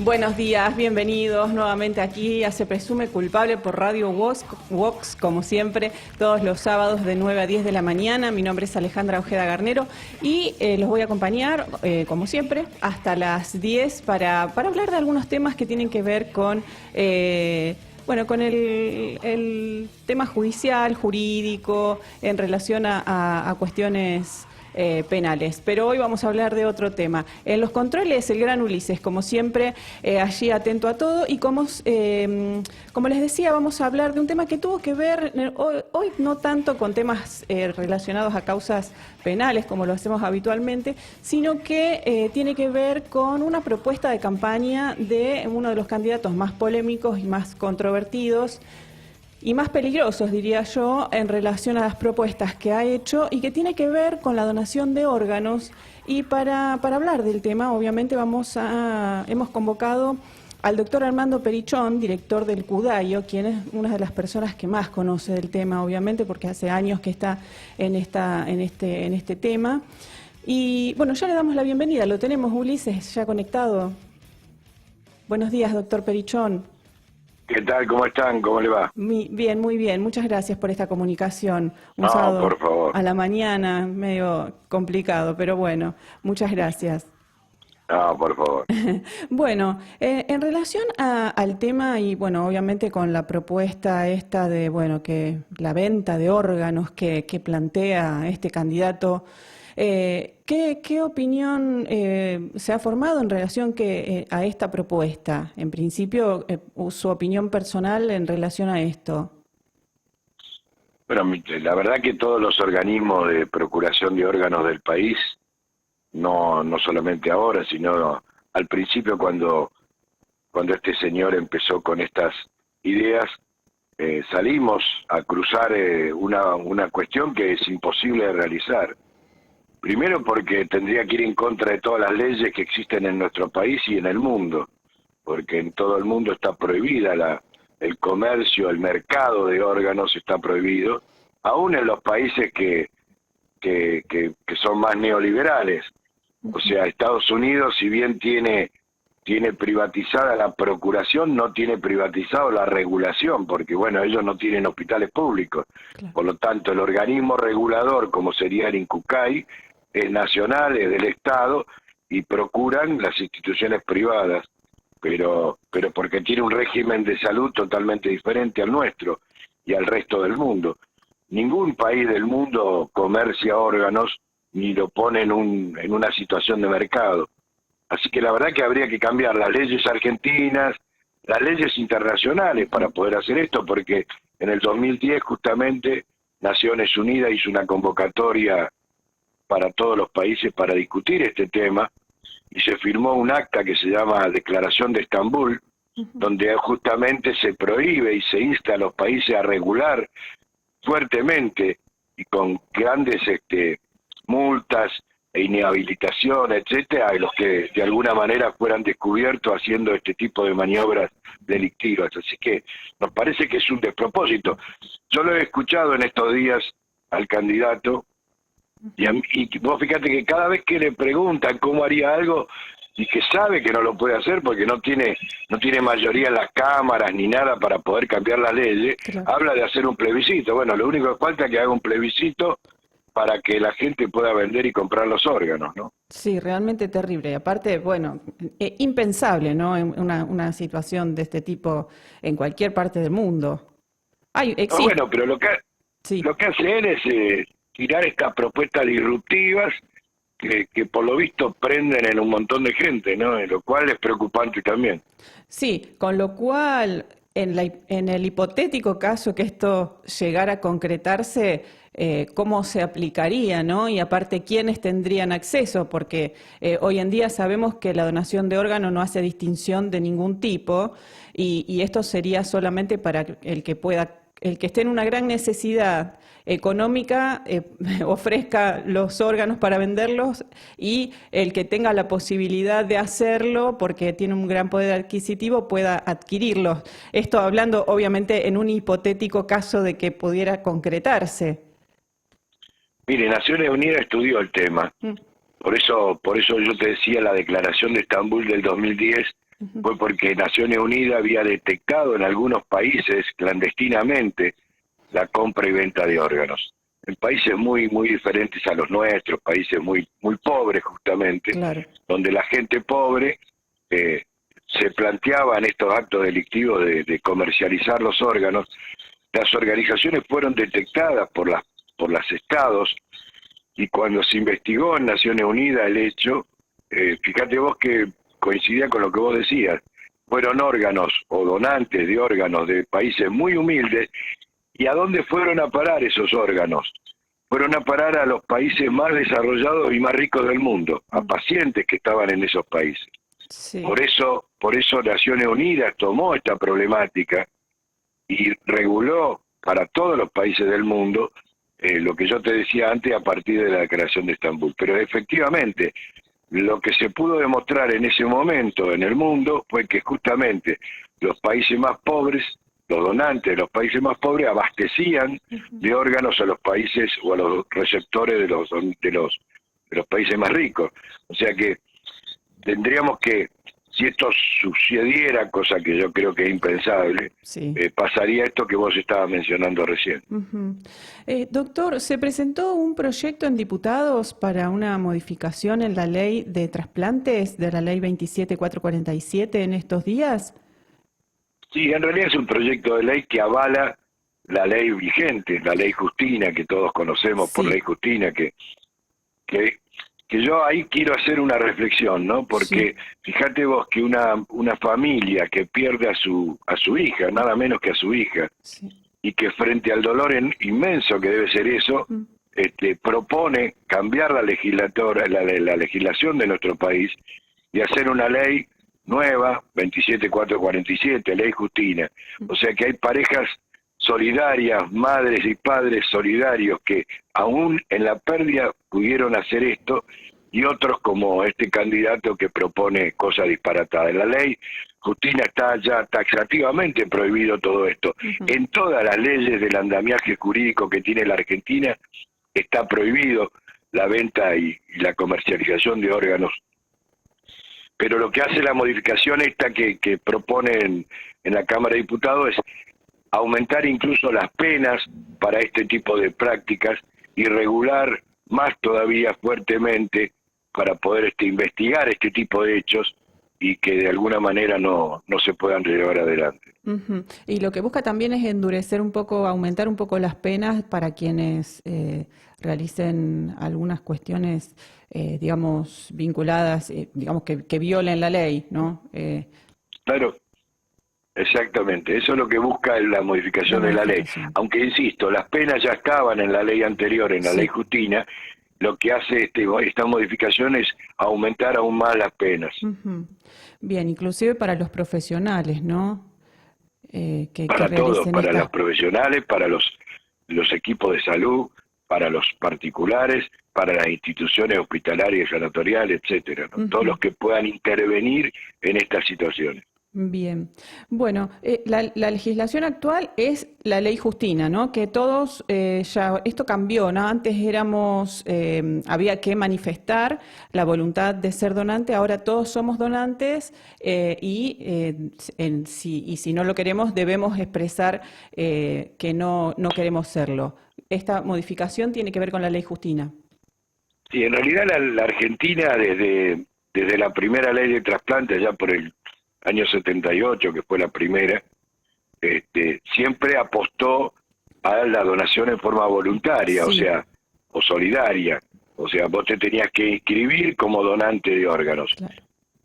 Buenos días, bienvenidos nuevamente aquí a Se Presume Culpable por Radio Vox, como siempre, todos los sábados de 9 a 10 de la mañana. Mi nombre es Alejandra Ojeda Garnero y los voy a acompañar, como siempre, hasta las 10 para hablar de algunos temas que tienen que ver con... con el tema judicial, jurídico, en relación a cuestiones penales. Pero hoy vamos a hablar de otro tema. En los controles, el gran Ulises, como siempre, allí atento a todo. Y como les decía, vamos a hablar de un tema que tuvo que ver, hoy no tanto con temas relacionados a causas penales, como lo hacemos habitualmente, sino que tiene que ver con una propuesta de campaña de uno de los candidatos más polémicos y más controvertidos y más peligrosos, diría yo, en relación a las propuestas que ha hecho y que tiene que ver con la donación de órganos. Y para hablar del tema, obviamente, hemos convocado al doctor Armando Perichón, director del Cudayo, quien es una de las personas que más conoce del tema, obviamente, porque hace años que está en este tema. Y bueno, ya le damos la bienvenida. Lo tenemos, Ulises, ya conectado. Buenos días, doctor Perichón. ¿Qué tal? ¿Cómo están? ¿Cómo le va? Bien, muy bien. Muchas gracias por esta comunicación. Un No, sábado por favor. a la mañana, medio complicado, pero bueno, muchas gracias. No, por favor. Bueno, en relación al tema y bueno, obviamente con la propuesta esta de, que la venta de órganos que plantea este candidato, ¿qué opinión se ha formado en relación a esta propuesta? En principio, su opinión personal en relación a esto. Bueno, la verdad que todos los organismos de procuración de órganos del país, no solamente ahora, sino al principio cuando este señor empezó con estas ideas, salimos a cruzar una cuestión que es imposible de realizar. Primero porque tendría que ir en contra de todas las leyes que existen en nuestro país y en el mundo, porque en todo el mundo está prohibida el comercio, el mercado de órganos está prohibido, aún en los países que son más neoliberales. O sea, Estados Unidos, si bien tiene privatizada la procuración, no tiene privatizado la regulación, porque bueno, ellos no tienen hospitales públicos. Claro. Por lo tanto, el organismo regulador, como sería el INCUCAI, es nacional, es del Estado, y procuran las instituciones privadas, pero porque tiene un régimen de salud totalmente diferente al nuestro y al resto del mundo. Ningún país del mundo comercia órganos ni lo pone en una situación de mercado. Así que la verdad que habría que cambiar las leyes argentinas, las leyes internacionales para poder hacer esto, porque en el 2010 justamente Naciones Unidas hizo una convocatoria para todos los países para discutir este tema y se firmó un acta que se llama Declaración de Estambul, donde justamente se prohíbe y se insta a los países a regular fuertemente y con grandes multas e inhabilitación, etcétera, a los que de alguna manera fueran descubiertos haciendo este tipo de maniobras delictivas. Así que nos parece que es un despropósito. Yo lo he escuchado en estos días al candidato y vos fíjate que cada vez que le preguntan cómo haría algo y que sabe que no lo puede hacer porque no tiene mayoría en las cámaras ni nada para poder cambiar las leyes, Claro. habla de hacer un plebiscito. Bueno, lo único que falta es que haga un plebiscito para que la gente pueda vender y comprar los órganos, ¿no? Sí, realmente terrible. Y aparte, impensable, ¿no? En una situación de este tipo en cualquier parte del mundo. No, Existe. bueno, pero lo Sí. que hace él es tirar estas propuestas disruptivas que por lo visto prenden en un montón de gente, ¿no? Lo cual es preocupante también. Sí, con lo cual, en el hipotético caso que esto llegara a concretarse, ¿cómo se aplicaría, no? Y aparte, ¿quiénes tendrían acceso? Porque hoy en día sabemos que la donación de órganos no hace distinción de ningún tipo y esto sería solamente para el que pueda, el que esté en una gran necesidad económica, ofrezca los órganos para venderlos y el que tenga la posibilidad de hacerlo porque tiene un gran poder adquisitivo pueda adquirirlos. Esto hablando obviamente en un hipotético caso de que pudiera concretarse. Mire, Naciones Unidas estudió el tema. Por eso yo te decía la Declaración de Estambul del 2010 fue porque Naciones Unidas había detectado en algunos países clandestinamente la compra y venta de órganos. En países muy diferentes a los nuestros, países muy pobres justamente, Claro. donde la gente pobre se planteaban estos actos delictivos de comercializar los órganos. Las organizaciones fueron detectadas por las estados, y cuando se investigó en Naciones Unidas el hecho, fíjate vos que coincidía con lo que vos decías, fueron órganos o donantes de órganos de países muy humildes. ¿Y a dónde fueron a parar esos órganos? Fueron a parar a los países más desarrollados y más ricos del mundo, a pacientes que estaban en esos países. Sí. Por eso Naciones Unidas tomó esta problemática y reguló para todos los países del mundo lo que yo te decía antes a partir de la Declaración de Estambul. Pero efectivamente, lo que se pudo demostrar en ese momento en el mundo fue que justamente los países más pobres, los donantes de los países más pobres, abastecían de órganos a los países o a los receptores de los países más ricos. O sea que tendríamos que, si esto sucediera, cosa que yo creo que es impensable, Sí. pasaría esto que vos estabas mencionando recién. Doctor, ¿se presentó un proyecto en diputados para una modificación en la ley de trasplantes, de la ley 27447 en estos días? Sí, en realidad es un proyecto de ley que avala la ley vigente, la ley Justina, que todos conocemos por Sí. ley Justina, que yo ahí quiero hacer una reflexión, ¿no? Porque fíjate vos que una familia que pierde a su hija, nada menos que a su hija, Sí. y que frente al dolor inmenso que debe ser eso, propone cambiar la legislación de nuestro país y hacer una ley nueva, 27447, ley Justina. O sea que hay parejas solidarias, madres y padres solidarios que aún en la pérdida pudieron hacer esto, y otros como este candidato que propone cosas disparatadas. En la ley Justina está ya taxativamente prohibido todo esto. En todas las leyes del andamiaje jurídico que tiene la Argentina está prohibido la venta y la comercialización de órganos. Pero lo que hace la modificación esta que proponen en la Cámara de Diputados es aumentar incluso las penas para este tipo de prácticas y regular más todavía fuertemente para poder investigar este tipo de hechos y que de alguna manera no se puedan llevar adelante. Y lo que busca también es endurecer un poco, aumentar un poco las penas para quienes realicen algunas cuestiones, digamos, vinculadas, digamos, que violen la ley, ¿no? Claro, exactamente. Eso es lo que busca la modificación de la ley. Aunque, insisto, las penas ya estaban en la ley anterior, en la ley Justina. Lo que hace esta modificación es aumentar aún más las penas. Bien, inclusive para los profesionales, ¿no? Para todos, para los profesionales, para los equipos de salud, para los particulares, para las instituciones hospitalarias, sanatoriales, etcétera, ¿no? Todos los que puedan intervenir en estas situaciones. Bien, bueno, la legislación actual es la ley Justina, ¿no? Que todos ya, esto cambió, ¿no? Antes había que manifestar la voluntad de ser donante, ahora todos somos donantes si no lo queremos debemos expresar que no queremos serlo. Esta modificación tiene que ver con la ley Justina. Sí, en realidad la Argentina desde la primera ley de trasplante, allá por el año 78, que fue la primera, siempre apostó a la donación en forma voluntaria, o solidaria. O sea, vos te tenías que inscribir como donante de órganos. Claro.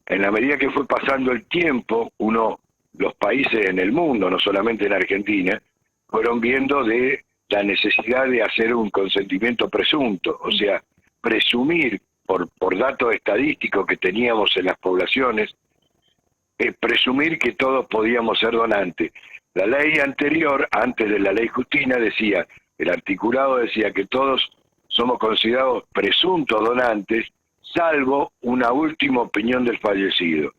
En la medida que fue pasando el tiempo, los países en el mundo, no solamente en Argentina, fueron viendo de la necesidad de hacer un consentimiento presunto, o sea, presumir por datos estadísticos que teníamos en las poblaciones, presumir que todos podíamos ser donantes. La ley anterior, antes de la ley Justina, decía, el articulado decía que todos somos considerados presuntos donantes, salvo una última opinión del fallecido.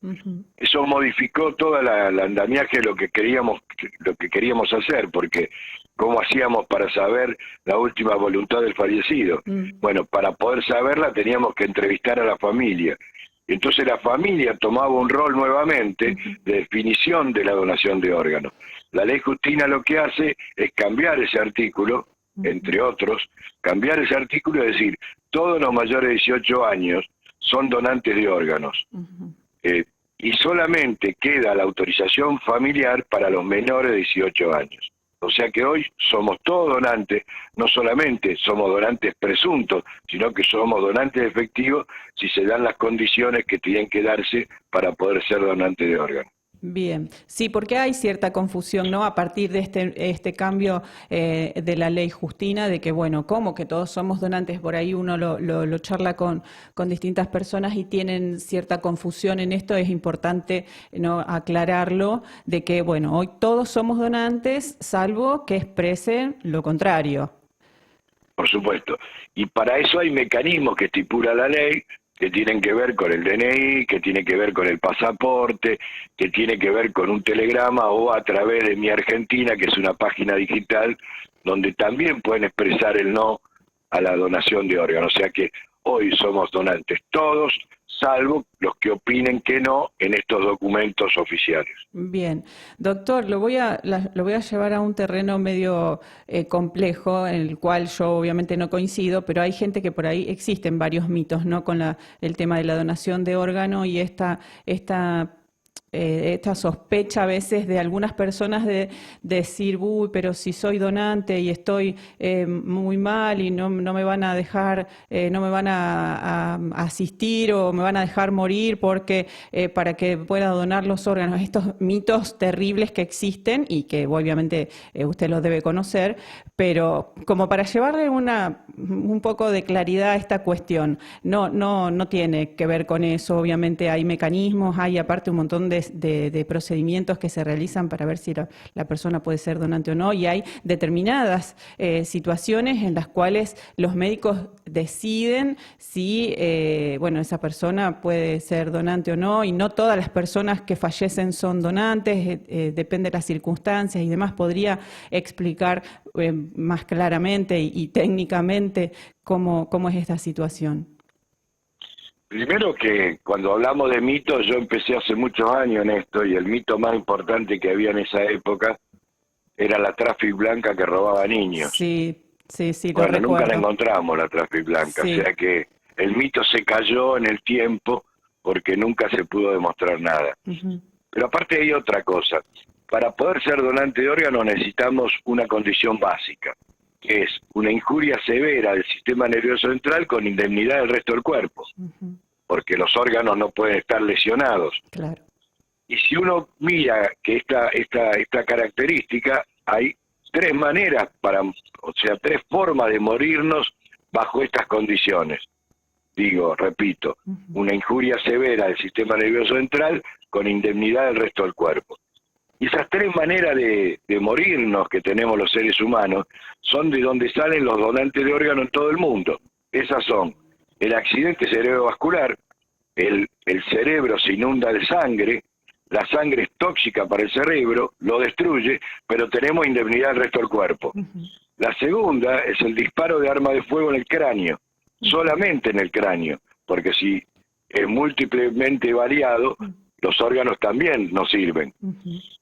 Eso modificó toda la andamiaje de lo que queríamos hacer, porque ¿cómo hacíamos para saber la última voluntad del fallecido? Bueno, para poder saberla teníamos que entrevistar a la familia. Entonces la familia tomaba un rol nuevamente de definición de la donación de órganos. La ley Justina lo que hace es cambiar ese artículo, entre otros, cambiar ese artículo y decir, todos los mayores de 18 años son donantes de órganos. Y solamente queda la autorización familiar para los menores de 18 años. O sea que hoy somos todos donantes, no solamente somos donantes presuntos, sino que somos donantes efectivos si se dan las condiciones que tienen que darse para poder ser donante de órganos. Bien, sí, porque hay cierta confusión, ¿no? A partir de este cambio de la ley Justina, de que, bueno, ¿cómo que todos somos donantes? Por ahí uno lo charla con distintas personas y tienen cierta confusión en esto. Es importante, ¿no?, aclararlo, de que, bueno, hoy todos somos donantes, salvo que expresen lo contrario. Por supuesto. Y para eso hay mecanismos que estipula la ley, que tienen que ver con el DNI, que tiene que ver con el pasaporte, que tiene que ver con un telegrama o a través de Mi Argentina, que es una página digital donde también pueden expresar el no a la donación de órganos. O sea que hoy somos donantes todos, salvo los que opinen que no en estos documentos oficiales. Bien, doctor, lo voy a llevar a un terreno medio complejo, en el cual yo obviamente no coincido, pero hay gente que por ahí existen varios mitos, ¿no?, con el tema de la donación de órgano y esta sospecha a veces de algunas personas de decir, uy, pero si soy donante y estoy muy mal y no me van a dejar, no me van a asistir o me van a dejar morir porque para que pueda donar los órganos. Estos mitos terribles que existen y que obviamente usted los debe conocer, pero como para llevarle un poco de claridad a esta cuestión, no tiene que ver con eso. Obviamente hay mecanismos, hay aparte un montón de procedimientos que se realizan para ver si la persona puede ser donante o no, y hay determinadas situaciones en las cuales los médicos deciden si esa persona puede ser donante o no, y no todas las personas que fallecen son donantes, depende de las circunstancias y demás. ¿Podría explicar más claramente y técnicamente cómo es esta situación? Primero que cuando hablamos de mitos, yo empecé hace muchos años en esto y el mito más importante que había en esa época era la traffic blanca que robaba niños. Sí, bueno, nunca la encontramos la traffic blanca, sí. O sea que el mito se cayó en el tiempo porque nunca se pudo demostrar nada. Pero aparte hay otra cosa, para poder ser donante de órganos necesitamos una condición básica, que es una injuria severa del sistema nervioso central con indemnidad del resto del cuerpo, porque los órganos no pueden estar lesionados. Claro. Y si uno mira que esta característica, hay tres maneras tres formas de morirnos bajo estas condiciones. Repito, una injuria severa del sistema nervioso central con indemnidad del resto del cuerpo. Y esas tres maneras de morirnos que tenemos los seres humanos son de donde salen los donantes de órganos en todo el mundo. Esas son el accidente cerebrovascular, el cerebro se inunda de sangre, la sangre es tóxica para el cerebro, lo destruye, pero tenemos indemnidad del resto del cuerpo. La segunda es el disparo de arma de fuego en el cráneo, solamente en el cráneo, porque si es múltiplemente variado, los órganos también no sirven.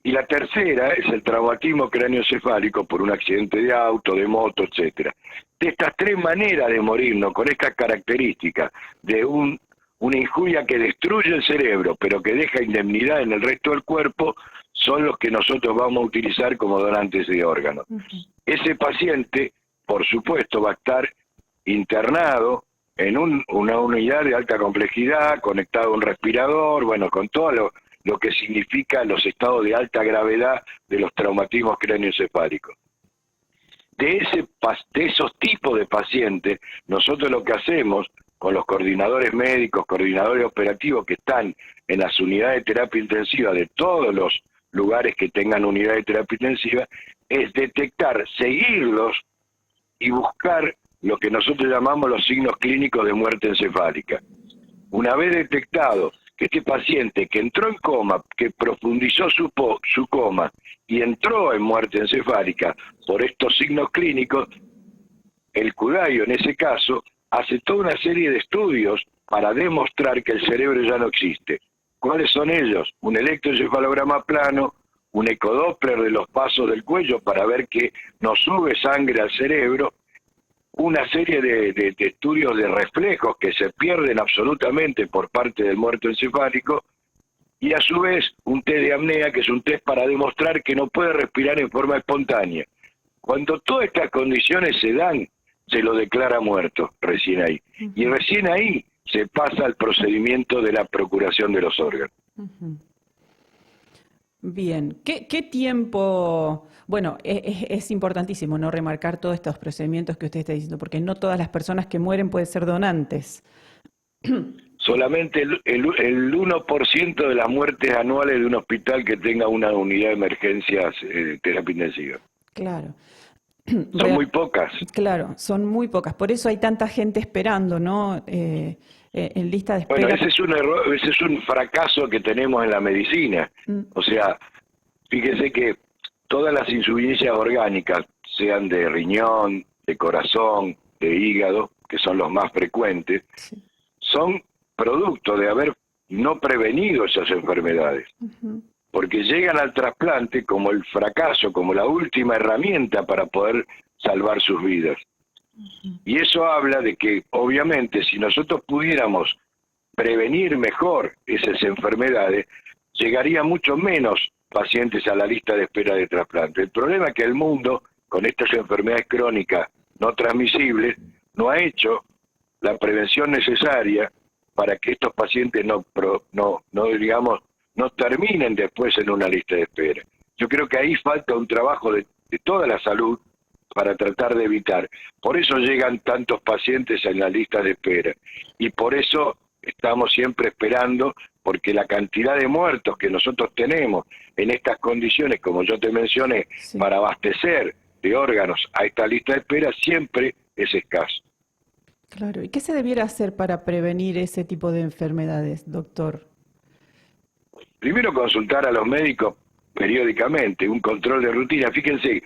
Y la tercera es el traumatismo craneoencefálico por un accidente de auto, de moto, etcétera. De estas tres maneras de morirnos, con estas características de una injuria que destruye el cerebro, pero que deja indemnidad en el resto del cuerpo, son los que nosotros vamos a utilizar como donantes de órganos. Ese paciente, por supuesto, va a estar internado en una unidad de alta complejidad, conectado a un respirador, con todo lo que significa los estados de alta gravedad de los traumatismos craneoencefálicos. De esos tipos de pacientes, nosotros lo que hacemos con los coordinadores médicos, coordinadores operativos que están en las unidades de terapia intensiva de todos los lugares que tengan unidad de terapia intensiva, es detectar, seguirlos y buscar lo que nosotros llamamos los signos clínicos de muerte encefálica. Una vez detectado que este paciente que entró en coma, que profundizó su coma y entró en muerte encefálica por estos signos clínicos, el CUDAIO en ese caso hace toda una serie de estudios para demostrar que el cerebro ya no existe. ¿Cuáles son ellos? Un electroencefalograma plano, un ecodoppler de los vasos del cuello para ver que no sube sangre al cerebro, una serie de estudios de reflejos que se pierden absolutamente por parte del muerto encefálico, y a su vez un test de apnea, que es un test para demostrar que no puede respirar en forma espontánea. Cuando todas estas condiciones se dan, se lo declara muerto recién ahí. Y recién ahí se pasa al procedimiento de la procuración de los órganos. Bien, ¿qué tiempo? Bueno, es importantísimo no remarcar todos estos procedimientos que usted está diciendo, porque no todas las personas que mueren pueden ser donantes. Solamente el 1% de las muertes anuales de un hospital que tenga una unidad de emergencias terapia intensiva. Claro. Son muy pocas. Claro, son muy pocas. Por eso hay tanta gente esperando, ¿no? En lista de espera. Bueno, ese es un error, ese es un fracaso que tenemos en la medicina. O sea, fíjese que todas las insuficiencias orgánicas, sean de riñón, de corazón, de hígado, que son los más frecuentes, Sí. son producto de haber no prevenido esas enfermedades. Porque llegan al trasplante como el fracaso, como la última herramienta para poder salvar sus vidas. Y eso habla de que, obviamente, si nosotros pudiéramos prevenir mejor esas enfermedades, llegaría mucho menos pacientes a la lista de espera de trasplante. El problema es que el mundo, con estas enfermedades crónicas no transmisibles, no ha hecho la prevención necesaria para que estos pacientes no terminen después en una lista de espera. Yo creo que ahí falta un trabajo de toda la salud para tratar de evitar. Por eso llegan tantos pacientes en la lista de espera. Y por eso estamos siempre esperando, porque la cantidad de muertos que nosotros tenemos en estas condiciones, como yo te mencioné, Sí. para abastecer de órganos a esta lista de espera, siempre es escaso. Claro. ¿Y qué se debiera hacer para prevenir ese tipo de enfermedades, doctor? Primero, consultar a los médicos periódicamente, un control de rutina. Fíjense,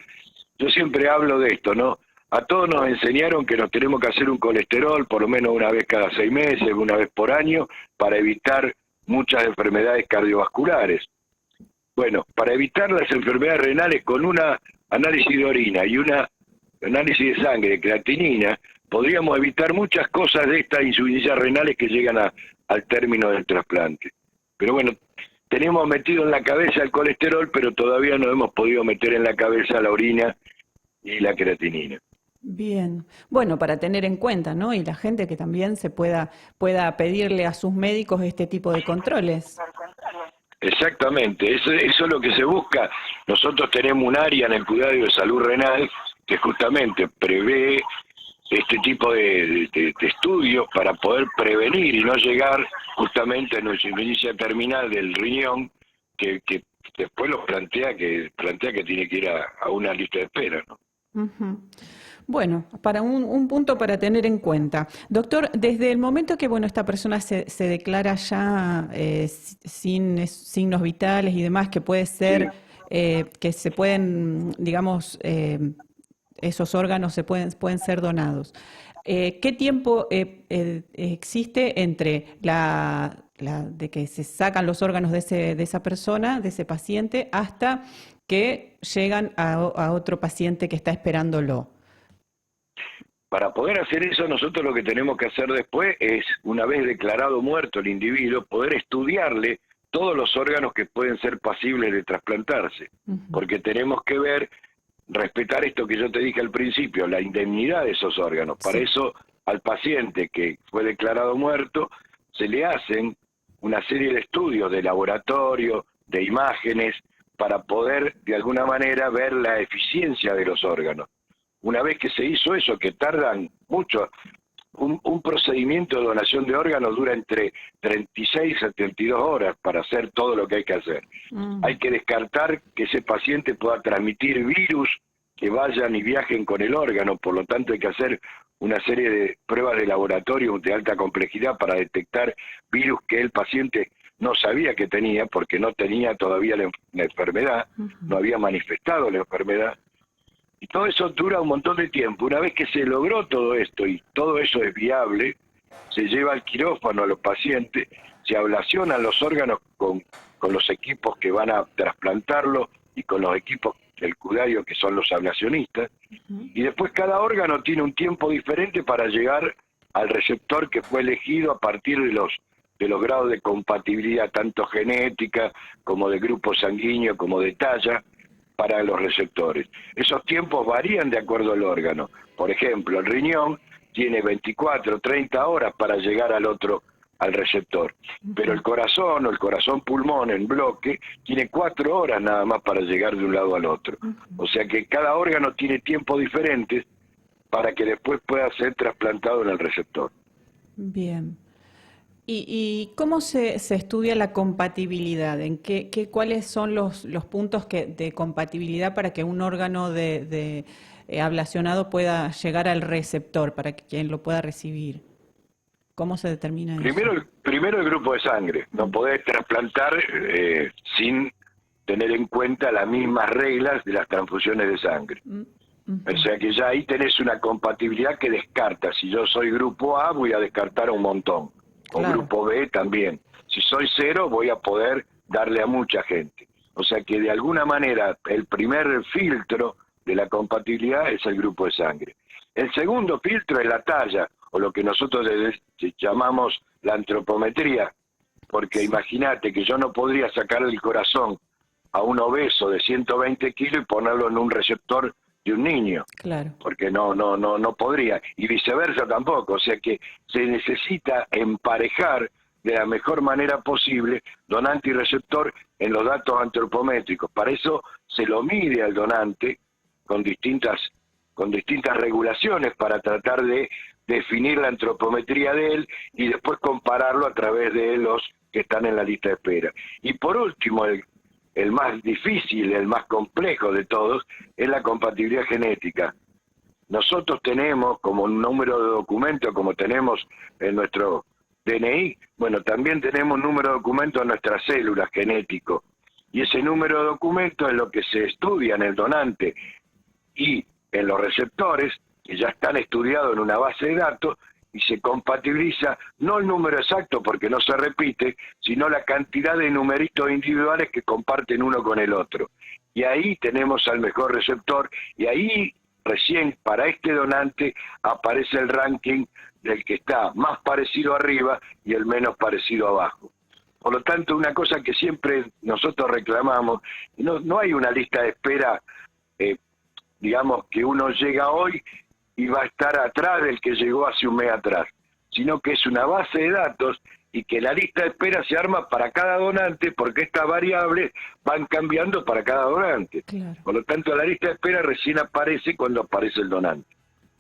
yo siempre hablo de esto, ¿no? A todos nos enseñaron que nos tenemos que hacer un colesterol por lo menos una vez cada 6 meses, una vez por año, para evitar muchas enfermedades cardiovasculares. Bueno, para evitar las enfermedades renales con una análisis de orina y una análisis de sangre, de creatinina, podríamos evitar muchas cosas de estas insuficiencias renales que llegan al término del trasplante. Pero bueno, tenemos metido en la cabeza el colesterol, pero todavía no hemos podido meter en la cabeza la orina y la creatinina. Bien. Bueno, para tener en cuenta, ¿no? Y la gente que también pueda pedirle a sus médicos este tipo de controles. Exactamente, eso es lo que se busca. Nosotros tenemos un área en el cuidado de salud renal que justamente prevé este tipo de estudios para poder prevenir y no llegar justamente a una insuficiencia terminal del riñón que después lo plantea que tiene que ir a una lista de espera, ¿no? Bueno, para un punto para tener en cuenta. Doctor, desde el momento que esta persona se declara ya sin signos vitales y demás, que puede ser que se pueden, digamos, esos órganos pueden ser donados. ¿Qué tiempo existe entre de que se sacan los órganos de esa persona, de ese paciente, hasta que llegan a otro paciente que está esperándolo? Para poder hacer eso, nosotros lo que tenemos que hacer después es, una vez declarado muerto el individuo, poder estudiarle todos los órganos que pueden ser pasibles de trasplantarse. Porque tenemos que respetar esto que yo te dije al principio, la indemnidad de esos órganos. Para eso, al paciente que fue declarado muerto, se le hacen una serie de estudios de laboratorio, de imágenes, para poder, de alguna manera, ver la eficiencia de los órganos. Una vez que se hizo eso, que tardan mucho, un procedimiento de donación de órganos dura entre 36 a 72 horas para hacer todo lo que hay que hacer. Hay que descartar que ese paciente pueda transmitir virus que vayan y viajen con el órgano, por lo tanto hay que hacer una serie de pruebas de laboratorio de alta complejidad para detectar virus que el paciente no sabía que tenía, porque no tenía todavía la enfermedad, no había manifestado la enfermedad. Y todo eso dura un montón de tiempo. Una vez que se logró todo esto y todo eso es viable, se lleva al quirófano a los pacientes, se ablacionan los órganos con los equipos que van a trasplantarlo y con los equipos del cudario que son los ablacionistas, y después cada órgano tiene un tiempo diferente para llegar al receptor que fue elegido a partir de los grados de compatibilidad, tanto genética como de grupo sanguíneo, como de talla, para los receptores. Esos tiempos varían de acuerdo al órgano. Por ejemplo, el riñón tiene 24, 30 horas para llegar al receptor. Pero el corazón o el corazón pulmón en bloque tiene 4 horas nada más para llegar de un lado al otro. O sea que cada órgano tiene tiempos diferentes para que después pueda ser trasplantado en el receptor. Bien. ¿Y cómo se estudia la compatibilidad? ¿Cuáles son los puntos de compatibilidad para que un órgano de ablacionado pueda llegar al receptor, para que quien lo pueda recibir? ¿Cómo se determina eso? Primero el grupo de sangre. No podés trasplantar sin tener en cuenta las mismas reglas de las transfusiones de sangre. O sea que ya ahí tenés una compatibilidad que descarta. Si yo soy grupo A, voy a descartar un montón. O Claro. grupo B también. Si soy 0, voy a poder darle a mucha gente. O sea que de alguna manera el primer filtro de la compatibilidad es el grupo de sangre. El segundo filtro es la talla, o lo que nosotros llamamos la antropometría, porque imagínate que yo no podría sacar el corazón a un obeso de 120 kilos y ponerlo en un receptor de un niño. Claro. Porque no podría, y viceversa tampoco, o sea que se necesita emparejar de la mejor manera posible donante y receptor en los datos antropométricos. Para eso se lo mide al donante con distintas regulaciones para tratar de definir la antropometría de él y después compararlo a través de los que están en la lista de espera. Y por último, el más difícil, el más complejo de todos, es la compatibilidad genética. Nosotros tenemos como un número de documento, como tenemos en nuestro DNI, bueno, también tenemos un número de documento en nuestras células genético. Y ese número de documento es lo que se estudia en el donante y en los receptores, que ya están estudiados en una base de datos, y se compatibiliza no el número exacto porque no se repite, sino la cantidad de numeritos individuales que comparten uno con el otro. Y ahí tenemos al mejor receptor, y ahí recién para este donante aparece el ranking del que está más parecido arriba y el menos parecido abajo. Por lo tanto, una cosa que siempre nosotros reclamamos, no hay una lista de espera, digamos, que uno llega hoy y va a estar atrás del que llegó hace un mes atrás, sino que es una base de datos y que la lista de espera se arma para cada donante porque estas variables van cambiando para cada donante. Claro. Por lo tanto, la lista de espera recién aparece cuando aparece el donante.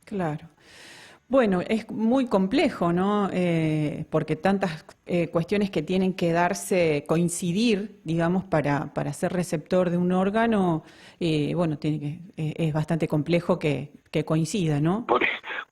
Claro. Bueno, es muy complejo, ¿no? Porque tantas cuestiones que tienen que darse, coincidir, digamos, para ser receptor de un órgano, bueno, es bastante complejo que coincida, ¿no?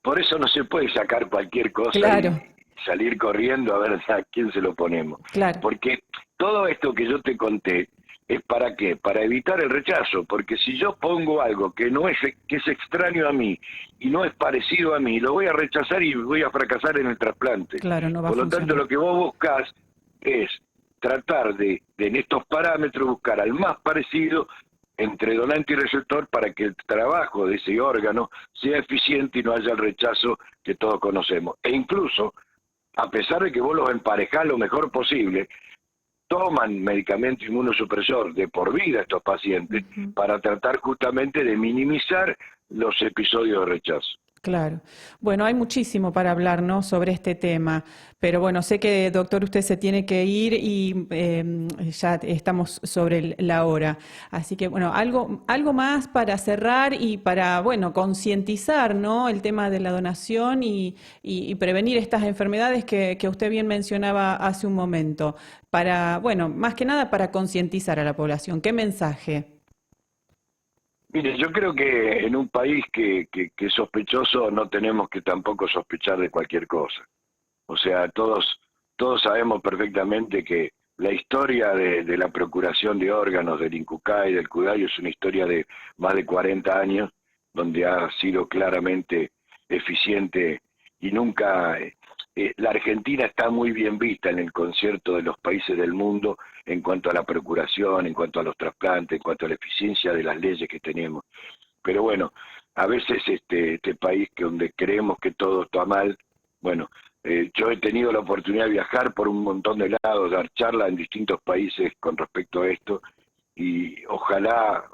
Por eso no se puede sacar cualquier cosa Claro. y salir corriendo a ver a quién se lo ponemos. Claro. Porque todo esto que yo te conté, ¿es para qué? Para evitar el rechazo, porque si yo pongo algo que es extraño a mí y no es parecido a mí, lo voy a rechazar y voy a fracasar en el trasplante. Claro, no va a Por lo funcionar. tanto, lo que vos buscás es tratar de en estos parámetros buscar al más parecido entre donante y receptor para que el trabajo de ese órgano sea eficiente y no haya el rechazo que todos conocemos. E incluso, a pesar de que vos los emparejás lo mejor posible, toman medicamento inmunosupresor de por vida estos pacientes para tratar justamente de minimizar los episodios de rechazo. Claro. Bueno, hay muchísimo para hablar, ¿no?, sobre este tema, pero bueno, sé que, doctor, usted se tiene que ir y ya estamos sobre la hora. Así que, bueno, algo más para cerrar y para, bueno, concientizar, ¿no?, el tema de la donación y prevenir estas enfermedades que usted bien mencionaba hace un momento. Para, bueno, más que nada para concientizar a la población. ¿Qué mensaje? Mire, yo creo que en un país que es sospechoso no tenemos que tampoco sospechar de cualquier cosa. O sea, todos sabemos perfectamente que la historia de la procuración de órganos del INCUCAI y del CUDAIO es una historia de más de 40 años, donde ha sido claramente eficiente y nunca la Argentina está muy bien vista en el concierto de los países del mundo en cuanto a la procuración, en cuanto a los trasplantes, en cuanto a la eficiencia de las leyes que tenemos. Pero bueno, a veces este país que donde creemos que todo está mal, bueno, yo he tenido la oportunidad de viajar por un montón de lados, dar charlas en distintos países con respecto a esto, y ojalá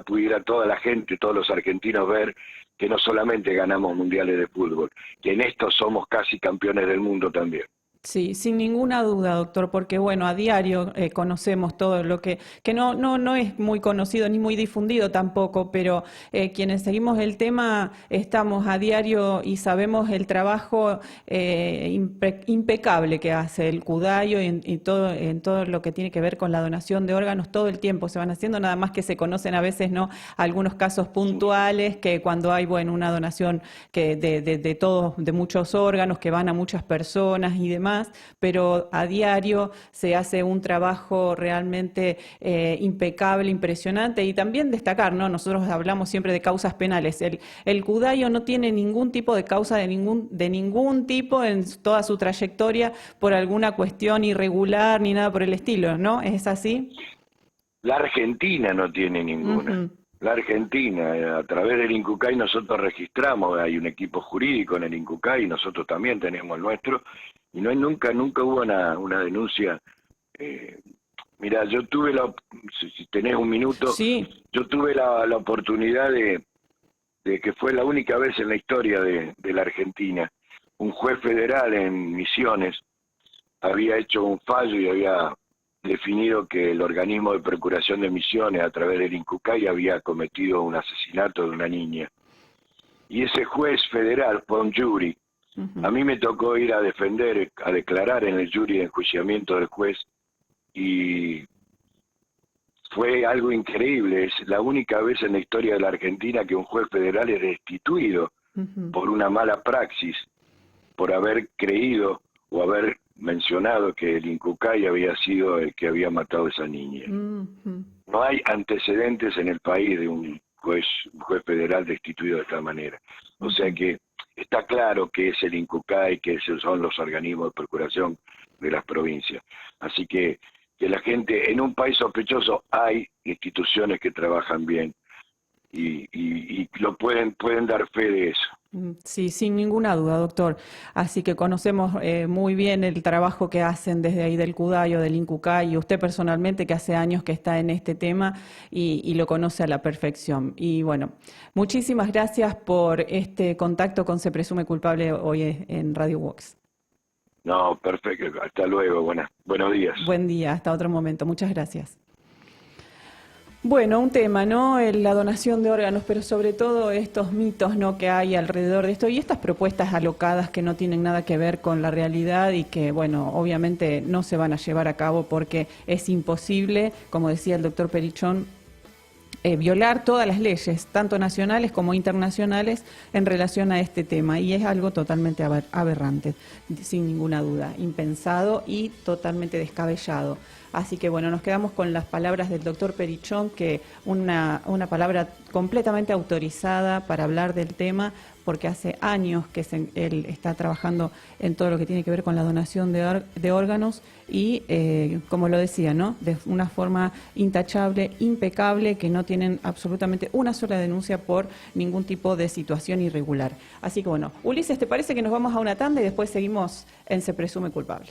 pudiera toda la gente, todos los argentinos ver que no solamente ganamos mundiales de fútbol, que en esto somos casi campeones del mundo también. Sí, sin ninguna duda, doctor, porque bueno, a diario conocemos todo lo que no es muy conocido ni muy difundido tampoco, pero quienes seguimos el tema estamos a diario y sabemos el trabajo impecable que hace el Cudayo y todo, en todo lo que tiene que ver con la donación de órganos, todo el tiempo se van haciendo, nada más que se conocen a veces no algunos casos puntuales que cuando hay bueno una donación que de todos, de muchos órganos que van a muchas personas y demás. Pero a diario se hace un trabajo realmente impecable, impresionante y también destacar, ¿no? Nosotros hablamos siempre de causas penales. El Cudayo no tiene ningún tipo de causa de ningún tipo en toda su trayectoria por alguna cuestión irregular ni nada por el estilo, ¿no? ¿Es así? La Argentina no tiene ninguna. La Argentina, a través del INCUCAI nosotros registramos, hay un equipo jurídico en el INCUCAI, nosotros también tenemos el nuestro, y no hay nunca hubo una denuncia. Mira, yo tuve si tenés un minuto, sí. Yo tuve la oportunidad de que fue la única vez en la historia de la Argentina, un juez federal en Misiones había hecho un fallo y había definido que el organismo de procuración de Misiones a través del INCUCAI había cometido un asesinato de una niña. Y ese juez federal fue un jury. A mí me tocó ir a defender, a declarar en el jury de enjuiciamiento del juez y fue algo increíble. Es la única vez en la historia de la Argentina que un juez federal es destituido por una mala praxis, por haber creído o haber mencionado que el INCUCAI había sido el que había matado a esa niña. No hay antecedentes en el país de un juez federal destituido de esta manera. O sea que está claro que es el INCUCAI, que esos son los organismos de procuración de las provincias. Así que la gente, en un país sospechoso hay instituciones que trabajan bien y lo pueden dar fe de eso. Sí, sin ninguna duda, doctor. Así que conocemos muy bien el trabajo que hacen desde ahí del Cudayo, del INCUCAI, y usted personalmente que hace años que está en este tema y lo conoce a la perfección. Y bueno, muchísimas gracias por este contacto con Se Presume Culpable hoy en Radio Vox. No, perfecto. Hasta luego. Buenos días. Buen día. Hasta otro momento. Muchas gracias. Bueno, un tema, ¿no? La donación de órganos, pero sobre todo estos mitos, ¿no?, que hay alrededor de esto y estas propuestas alocadas que no tienen nada que ver con la realidad y que, bueno, obviamente no se van a llevar a cabo porque es imposible, como decía el doctor Perichón, violar todas las leyes, tanto nacionales como internacionales, en relación a este tema. Y es algo totalmente aberrante, sin ninguna duda, impensado y totalmente descabellado. Así que bueno, nos quedamos con las palabras del doctor Perichón, que una palabra completamente autorizada para hablar del tema, porque hace años que él está trabajando en todo lo que tiene que ver con la donación de órganos y, como lo decía, ¿no?, de una forma intachable, impecable, que no tienen absolutamente una sola denuncia por ningún tipo de situación irregular. Así que bueno, Ulises, ¿te parece que nos vamos a una tanda y después seguimos en Se Presume Culpable?